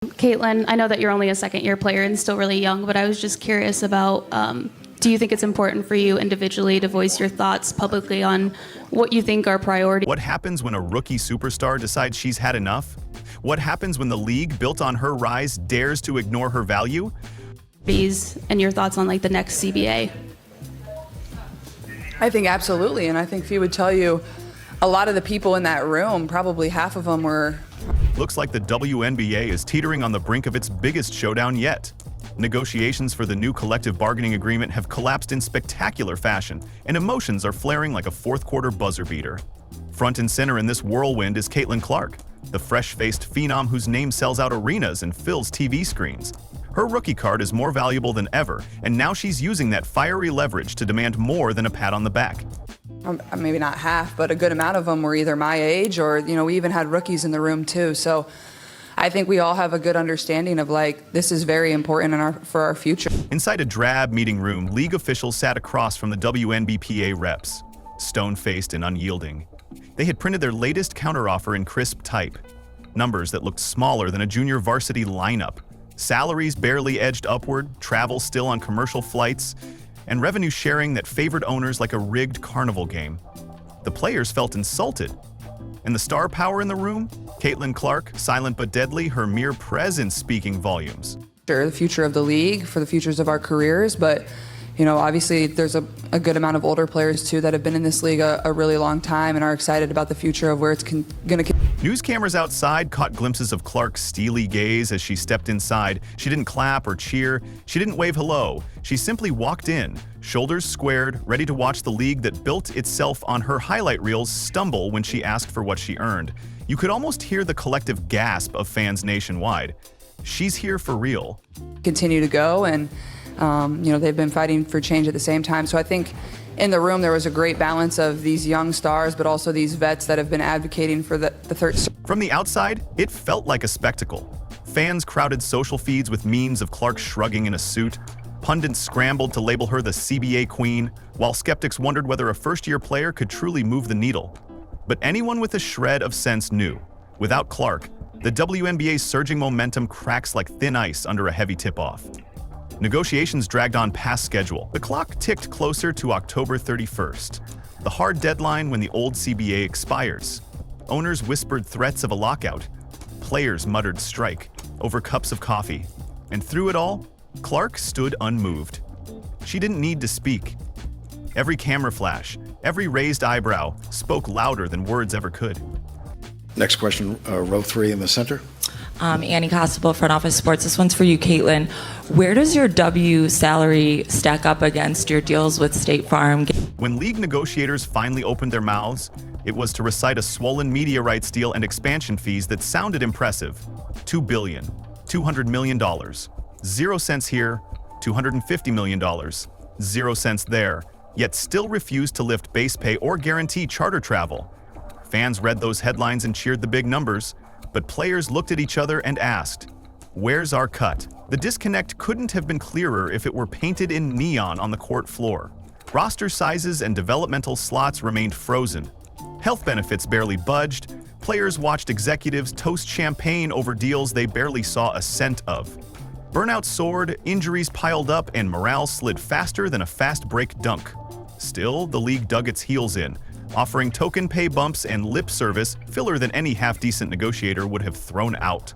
Caitlin, I know that you're only a second-year player and still really young, but I was just curious about, do you think it's important for you individually to voice your thoughts publicly on what you think are priorities? What happens when a rookie superstar decides she's had enough? What happens when the league, built on her rise, dares to ignore her value? And your thoughts on like the next CBA? I think absolutely, and I think Fee would tell you a lot of the people in that room, probably half of them were... Looks like the WNBA is teetering on the brink of its biggest showdown yet. Negotiations for the new collective bargaining agreement have collapsed in spectacular fashion, and emotions are flaring like a fourth-quarter buzzer beater. Front and center in this whirlwind is Caitlin Clark, the fresh-faced phenom whose name sells out arenas and fills TV screens. Her rookie card is more valuable than ever, and now she's using that fiery leverage to demand more than a pat on the back. Maybe not half, but a good amount of them were either my age or, we even had rookies in the room too. So I think we all have a good understanding of this is very important for our future. Inside a drab meeting room, league officials sat across from the WNBPA reps, stone-faced and unyielding. They had printed their latest counteroffer in crisp type, numbers that looked smaller than a junior varsity lineup, salaries barely edged upward, travel still on commercial flights, and revenue sharing that favored owners like a rigged carnival game. The players felt insulted. And the star power in the room? Caitlin Clark, silent but deadly, her mere presence speaking volumes. Sure, the future of the league, for the futures of our careers, but obviously there's a good amount of older players too that have been in this league a really long time and are excited about the future of where it's going to... News cameras outside caught glimpses of Clark's steely gaze as she stepped inside. She didn't clap or cheer. She didn't wave hello. She simply walked in, shoulders squared, ready to watch the league that built itself on her highlight reels stumble when she asked for what she earned. You could almost hear the collective gasp of fans nationwide. She's here for real. Continue to go, and they've been fighting for change at the same time. So I think in the room there was a great balance of these young stars, but also these vets that have been advocating for the third. From the outside, it felt like a spectacle. Fans crowded social feeds with memes of Clark shrugging in a suit. Pundits scrambled to label her the CBA queen, while skeptics wondered whether a first-year player could truly move the needle. But anyone with a shred of sense knew, without Clark, the WNBA's surging momentum cracks like thin ice under a heavy tip-off. Negotiations dragged on past schedule. The clock ticked closer to October 31st, the hard deadline when the old CBA expires. Owners whispered threats of a lockout. Players muttered strike over cups of coffee. And through it all, Clark stood unmoved. She didn't need to speak. Every camera flash, every raised eyebrow spoke louder than words ever could. Next question, row 3 in the center. Annie Costable, Front Office Sports. This one's for you, Caitlin. Where does your W salary stack up against your deals with State Farm? When league negotiators finally opened their mouths, it was to recite a swollen media rights deal and expansion fees that sounded impressive. $2 billion, $200 million, 0 cents here, $250 million, 0 cents there, yet still refused to lift base pay or guarantee charter travel. Fans read those headlines and cheered the big numbers, but players looked at each other and asked, "Where's our cut?" The disconnect couldn't have been clearer if it were painted in neon on the court floor. Roster sizes and developmental slots remained frozen. Health benefits barely budged. Players watched executives toast champagne over deals they barely saw a cent of. Burnout soared, injuries piled up, and morale slid faster than a fast break dunk. Still, the league dug its heels in, offering token pay bumps and lip service filler than any half-decent negotiator would have thrown out.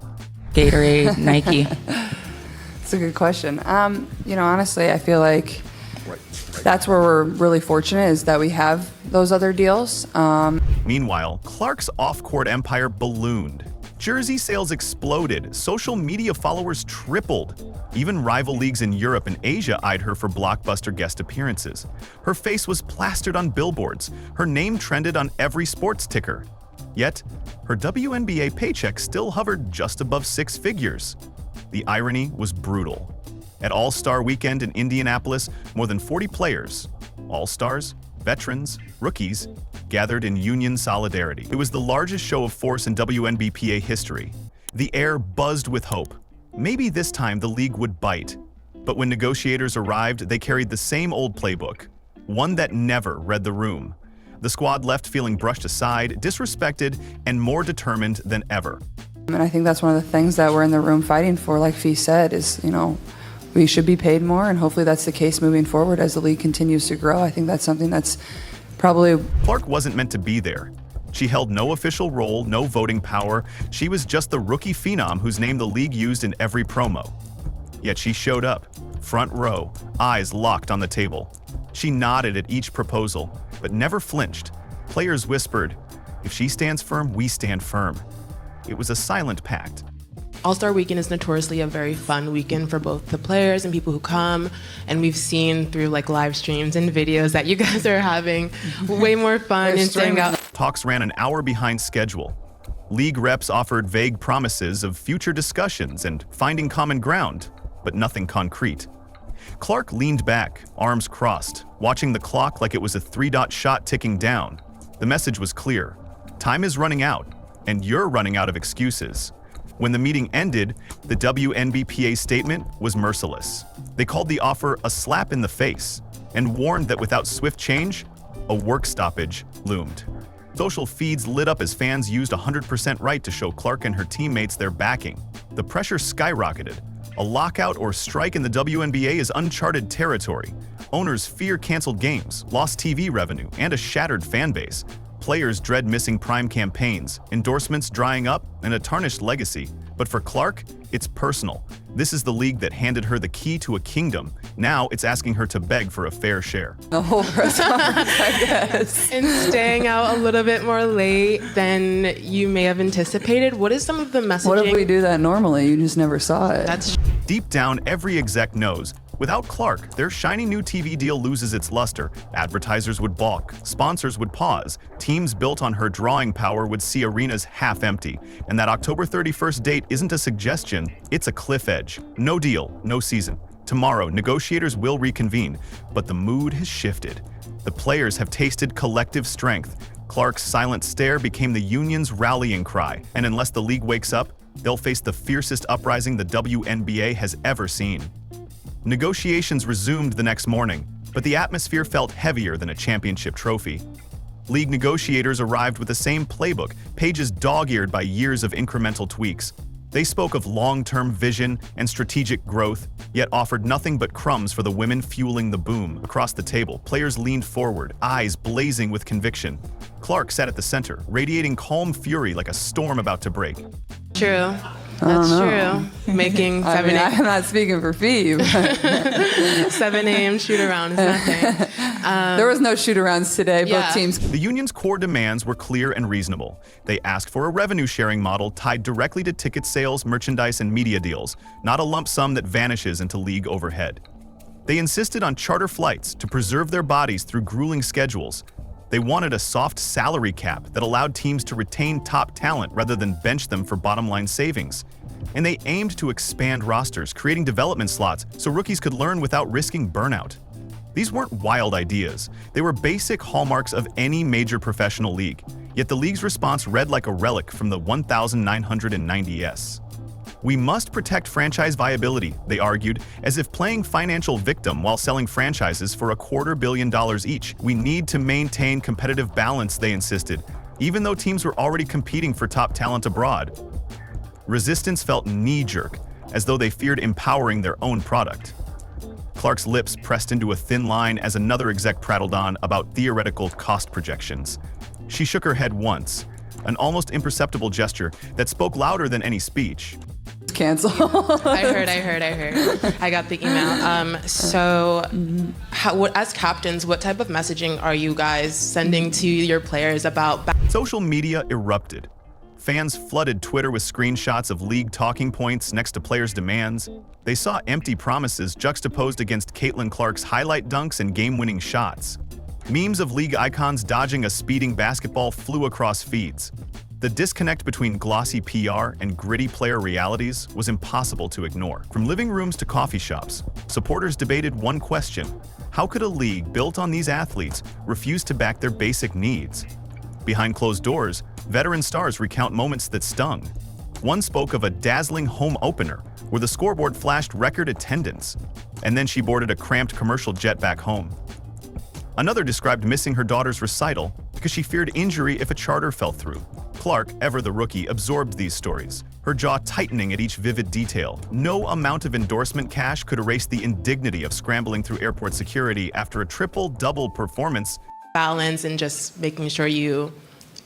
Gatorade, Nike. That's a good question. Honestly, I feel like that's where we're really fortunate, is that we have those other deals. Meanwhile, Clark's off-court empire ballooned. Jersey sales exploded, social media followers tripled. Even rival leagues in Europe and Asia eyed her for blockbuster guest appearances. Her face was plastered on billboards. Her name trended on every sports ticker. Yet, her WNBA paycheck still hovered just above 6 figures. The irony was brutal. At All-Star Weekend in Indianapolis, more than 40 players, All-Stars, veterans, rookies, gathered in union solidarity. It was the largest show of force in WNBPA history. The air buzzed with hope. Maybe this time the league would bite. But when negotiators arrived, they carried the same old playbook, one that never read the room. The squad left feeling brushed aside, disrespected, and more determined than ever. And I think that's one of the things that we're in the room fighting for, like Fee said, is, we should be paid more, and hopefully that's the case moving forward as the league continues to grow. I think that's something that's probably... Clark wasn't meant to be there. She held no official role, no voting power. She was just the rookie phenom whose name the league used in every promo. Yet she showed up, front row, eyes locked on the table. She nodded at each proposal, but never flinched. Players whispered, "If she stands firm, we stand firm." It was a silent pact. All-Star Weekend is notoriously a very fun weekend for both the players and people who come, and we've seen through live streams and videos that you guys are having way more fun and staying out. Talks ran an hour behind schedule. League reps offered vague promises of future discussions and finding common ground, but nothing concrete. Clark leaned back, arms crossed, watching the clock like it was a 3-dot shot ticking down. The message was clear. Time is running out, and you're running out of excuses. When the meeting ended, the WNBPA statement was merciless. They called the offer a slap in the face and warned that without swift change, a work stoppage loomed. Social feeds lit up as fans used 100% right to show Clark and her teammates their backing. The pressure skyrocketed. A lockout or strike in the WNBA is uncharted territory. Owners fear canceled games, lost TV revenue, and a shattered fan base. Players dread missing prime campaigns, endorsements drying up, and a tarnished legacy. But for Clark, it's personal. This is the league that handed her the key to a kingdom. Now it's asking her to beg for a fair share. The whole press conference, I guess. And staying out a little bit more late than you may have anticipated. What is some of the messaging? What if we do that normally? You just never saw it. That's Deep down, every exec knows, without Clark, their shiny new TV deal loses its luster. Advertisers would balk, sponsors would pause, teams built on her drawing power would see arenas half empty. And that October 31st date isn't a suggestion, it's a cliff edge. No deal, no season. Tomorrow, negotiators will reconvene, but the mood has shifted. The players have tasted collective strength. Clark's silent stare became the union's rallying cry, and unless the league wakes up, they'll face the fiercest uprising the WNBA has ever seen. Negotiations resumed the next morning, but the atmosphere felt heavier than a championship trophy. League negotiators arrived with the same playbook, pages dog-eared by years of incremental tweaks. They spoke of long-term vision and strategic growth, yet offered nothing but crumbs for the women fueling the boom. Across the table, players leaned forward, eyes blazing with conviction. Clark sat at the center, radiating calm fury like a storm about to break. true. That's true. Making 7 a.m. I'm not speaking for Fee, but 7 a.m. shoot around is nothing. there was no shoot-arounds today. Yeah. Both teams. The union's core demands were clear and reasonable. They asked for a revenue-sharing model tied directly to ticket sales, merchandise, and media deals, not a lump sum that vanishes into league overhead. They insisted on charter flights to preserve their bodies through grueling schedules. They wanted a soft salary cap that allowed teams to retain top talent rather than bench them for bottom-line savings. And they aimed to expand rosters, creating development slots so rookies could learn without risking burnout. These weren't wild ideas. They were basic hallmarks of any major professional league. Yet the league's response read like a relic from the 1990s. We must protect franchise viability, they argued, as if playing financial victim while selling franchises for $250 million each. We need to maintain competitive balance, they insisted, even though teams were already competing for top talent abroad. Resistance felt knee-jerk, as though they feared empowering their own product. Clark's lips pressed into a thin line as another exec prattled on about theoretical cost projections. She shook her head once, an almost imperceptible gesture that spoke louder than any speech. Cancel. I heard. I got the email. As captains, what type of messaging are you guys sending to your players about? Social media erupted. Fans flooded Twitter with screenshots of league talking points next to players' demands. They saw empty promises juxtaposed against Caitlin Clark's highlight dunks and game-winning shots. Memes of league icons dodging a speeding basketball flew across feeds. The disconnect between glossy PR and gritty player realities was impossible to ignore. From living rooms to coffee shops, supporters debated one question: how could a league built on these athletes refuse to back their basic needs? Behind closed doors, veteran stars recount moments that stung. One spoke of a dazzling home opener where the scoreboard flashed record attendance, and then she boarded a cramped commercial jet back home. Another described missing her daughter's recital because she feared injury if a charter fell through. Clark, ever the rookie, absorbed these stories, her jaw tightening at each vivid detail. No amount of endorsement cash could erase the indignity of scrambling through airport security after a triple-double performance. Balance and just making sure you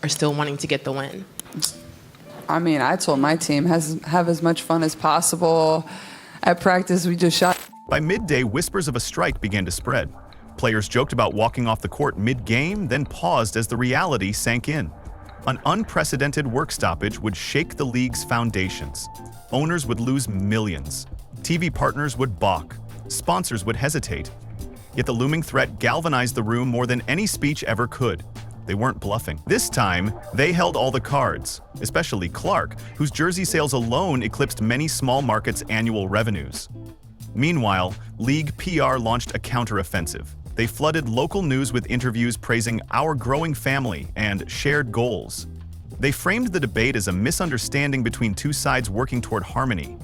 are still wanting to get the win. I mean, I told my team, have as much fun as possible. At practice, we just shot. By midday, whispers of a strike began to spread. Players joked about walking off the court mid-game, then paused as the reality sank in. An unprecedented work stoppage would shake the league's foundations. Owners would lose millions. TV partners would balk. Sponsors would hesitate. Yet the looming threat galvanized the room more than any speech ever could. They weren't bluffing. This time, they held all the cards, especially Clark, whose jersey sales alone eclipsed many small markets' annual revenues. Meanwhile, league PR launched a counteroffensive. They flooded local news with interviews praising our growing family and shared goals. They framed the debate as a misunderstanding between two sides working toward harmony.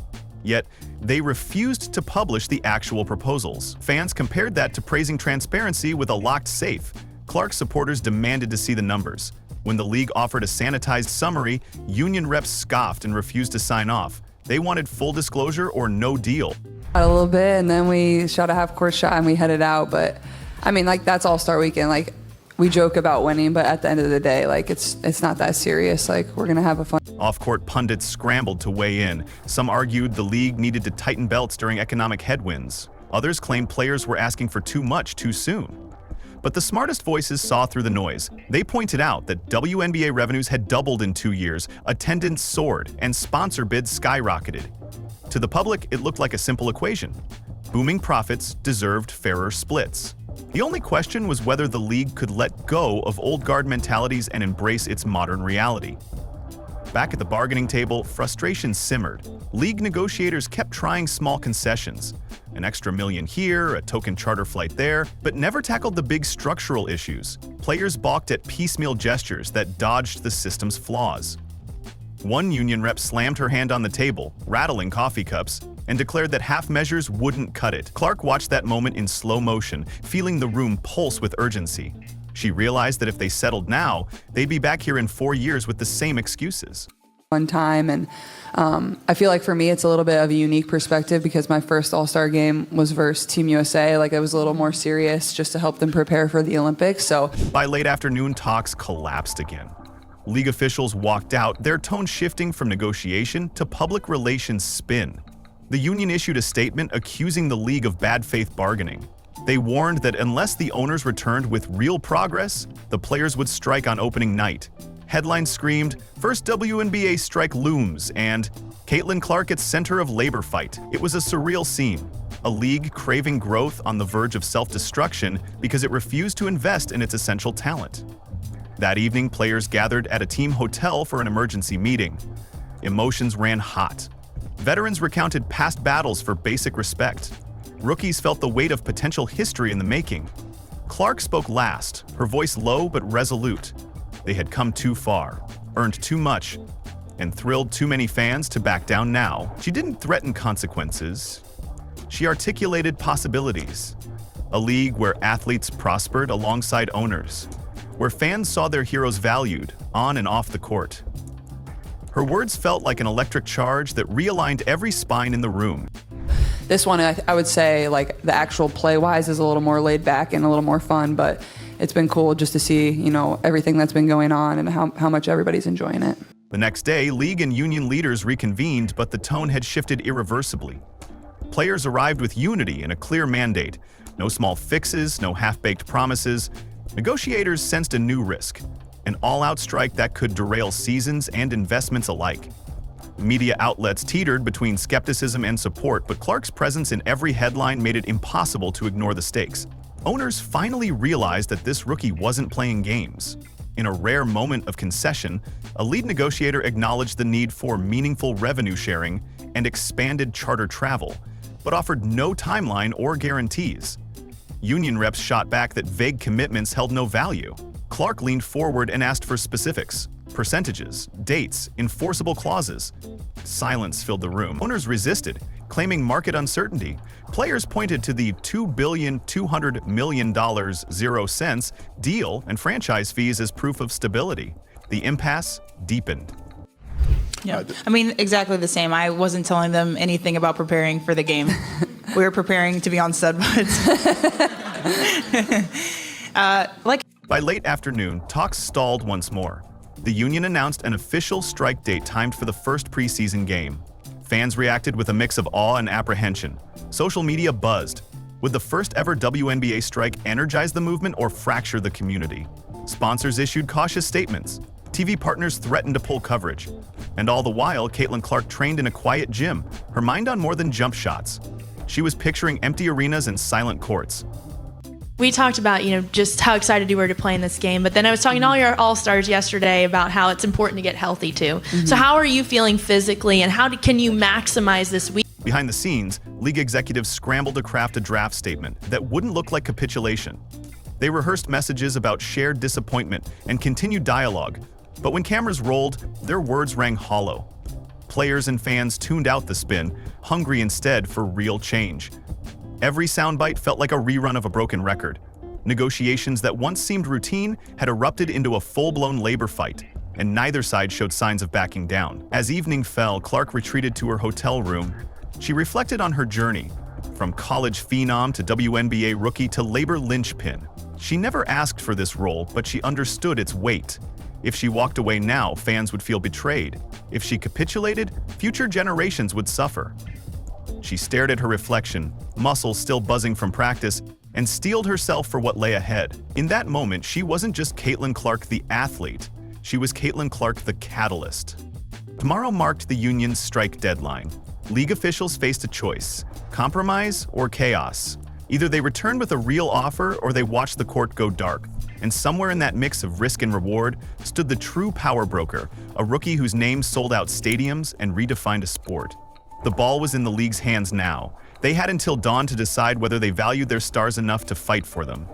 Yet, they refused to publish the actual proposals. Fans compared that to praising transparency with a locked safe. Clark supporters demanded to see the numbers. When the league offered a sanitized summary, union reps scoffed and refused to sign off. They wanted full disclosure or no deal. A little bit, and then we shot a half-court shot and we headed out. But I mean, like, that's All-Star Weekend. Like, we joke about winning, but at the end of the day, like, it's not that serious. Like, we're gonna have a fun. Off-court pundits scrambled to weigh in. Some argued the league needed to tighten belts during economic headwinds. Others claimed players were asking for too much too soon. But the smartest voices saw through the noise. They pointed out that WNBA revenues had doubled in 2 years, attendance soared, and sponsor bids skyrocketed. To the public, it looked like a simple equation. Booming profits deserved fairer splits. The only question was whether the league could let go of old guard mentalities and embrace its modern reality. Back at the bargaining table, frustration simmered. League negotiators kept trying small concessions. An extra million here, a token charter flight there, but never tackled the big structural issues. Players balked at piecemeal gestures that dodged the system's flaws. One union rep slammed her hand on the table, rattling coffee cups, and declared that half measures wouldn't cut it. Clark watched that moment in slow motion, feeling the room pulse with urgency. She realized that if they settled now, they'd be back here in 4 years with the same excuses. One time, and I feel like for me it's a little bit of a unique perspective because my first All-Star game was versus Team USA. Like, it was a little more serious just to help them prepare for the Olympics. So by late afternoon, talks collapsed again. League officials walked out, their tone shifting from negotiation to public relations spin. The union issued a statement accusing the league of bad faith bargaining. They warned that unless the owners returned with real progress, the players would strike on opening night. Headlines screamed, "First WNBA strike looms," and "Caitlin Clark at center of labor fight." It was a surreal scene, a league craving growth on the verge of self-destruction because it refused to invest in its essential talent. That evening, players gathered at a team hotel for an emergency meeting. Emotions ran hot. Veterans recounted past battles for basic respect. Rookies felt the weight of potential history in the making. Clark spoke last, her voice low but resolute. They had come too far, earned too much, and thrilled too many fans to back down now. She didn't threaten consequences. She articulated possibilities. A league where athletes prospered alongside owners, where fans saw their heroes valued on and off the court. Her words felt like an electric charge that realigned every spine in the room. this one, I would say, like, the actual play-wise is a little more laid back and a little more fun, but it's been cool just to see, you know, everything that's been going on and how much everybody's enjoying it. The next day, league and union leaders reconvened, but the tone had shifted irreversibly. Players arrived with unity and a clear mandate. No small fixes, no half-baked promises. Negotiators sensed a new risk, an all-out strike that could derail seasons and investments alike. Media outlets teetered between skepticism and support, but Clark's presence in every headline made it impossible to ignore the stakes. Owners finally realized that this rookie wasn't playing games. In a rare moment of concession, a lead negotiator acknowledged the need for meaningful revenue sharing and expanded charter travel, but offered no timeline or guarantees. Union reps shot back that vague commitments held no value. Clark leaned forward and asked for specifics, percentages, dates, enforceable clauses. Silence filled the room. Owners resisted, claiming market uncertainty. Players pointed to the $2,200,000,000 0 cents deal and franchise fees as proof of stability. The impasse deepened. Yeah. I mean, exactly the same. I wasn't telling them anything about preparing for the game. We were preparing to be on stud buds. By late afternoon, talks stalled once more. The union announced an official strike date timed for the first preseason game. Fans reacted with a mix of awe and apprehension. Social media buzzed. Would the first ever WNBA strike energize the movement or fracture the community? Sponsors issued cautious statements. TV partners threatened to pull coverage. And all the while, Caitlin Clark trained in a quiet gym, her mind on more than jump shots. She was picturing empty arenas and silent courts. We talked about, just how excited you were to play in this game, but then I was talking to all your all-stars yesterday about how it's important to get healthy too. So how are you feeling physically, and can you maximize this week? Behind the scenes, league executives scrambled to craft a draft statement that wouldn't look like capitulation. They rehearsed messages about shared disappointment and continued dialogue, but when cameras rolled, their words rang hollow. Players and fans tuned out the spin, hungry instead for real change. Every soundbite felt like a rerun of a broken record. Negotiations that once seemed routine had erupted into a full-blown labor fight, and neither side showed signs of backing down. As evening fell, Clark retreated to her hotel room. She reflected on her journey, from college phenom to WNBA rookie to labor linchpin. She never asked for this role, but she understood its weight. If she walked away now, fans would feel betrayed. If she capitulated, future generations would suffer. She stared at her reflection, muscles still buzzing from practice, and steeled herself for what lay ahead. In that moment, she wasn't just Caitlin Clark the athlete. She was Caitlin Clark the catalyst. Tomorrow marked the union's strike deadline. League officials faced a choice: compromise or chaos. Either they returned with a real offer or they watched the court go dark. And somewhere in that mix of risk and reward stood the true power broker, a rookie whose name sold out stadiums and redefined a sport. The ball was in the league's hands now. They had until dawn to decide whether they valued their stars enough to fight for them.